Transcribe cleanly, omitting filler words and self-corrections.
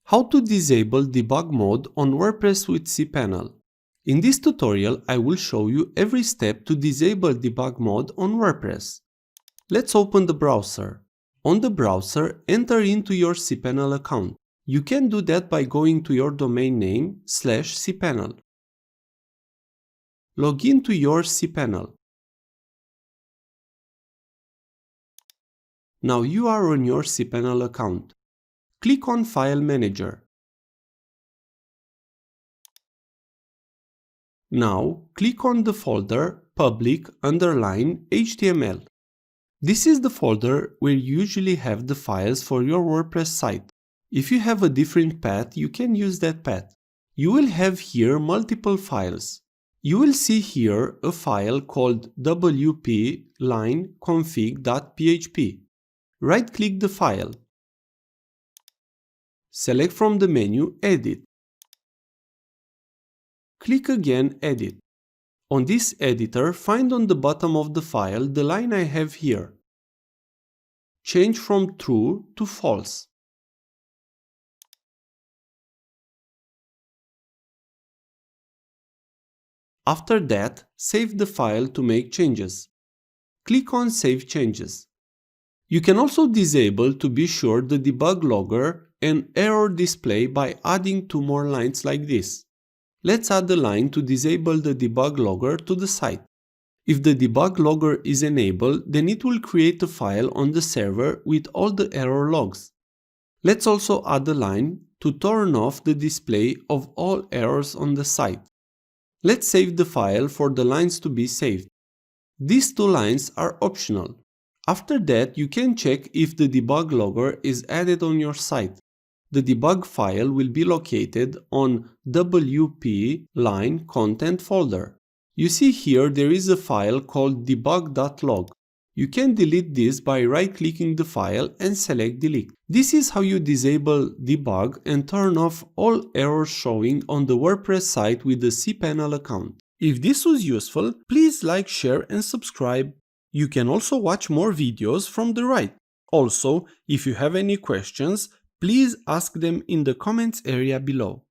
How to disable debug mode on WordPress with cPanel. In this tutorial, I will show you every step to disable debug mode on WordPress. Let's open the browser. On the browser, enter into your cPanel account. You can do that by going to your domain name /cPanel. Log in to your cPanel. Now you are on your cPanel account. Click on File Manager. Now click on the folder public_HTML. This is the folder where you usually have the files for your WordPress site. If you have a different path, you can use that path. You will have here multiple files. You will see here a file called wp-line-config.php. Right-click the file. Select from the menu Edit. Click again Edit. On this editor, find on the bottom of the file the line I have here. Change from true to false. After that, save the file to make changes. Click on Save Changes. You can also disable to be sure the debug logger and error display by adding 2 more lines like this. Let's add a line to disable the debug logger to the site. If the debug logger is enabled, then it will create a file on the server with all the error logs. Let's also add a line to turn off the display of all errors on the site. Let's save the file for the lines to be saved. These 2 lines are optional. After that, you can check if the debug logger is added on your site. The debug file will be located on WP line content folder. You see here there is a file called debug.log. You can delete this by right-clicking the file and select Delete. This is how you disable debug and turn off all errors showing on the WordPress site with the cPanel account. If this was useful, please like, share and subscribe. You can also watch more videos from the right. Also, if you have any questions, please ask them in the comments area below.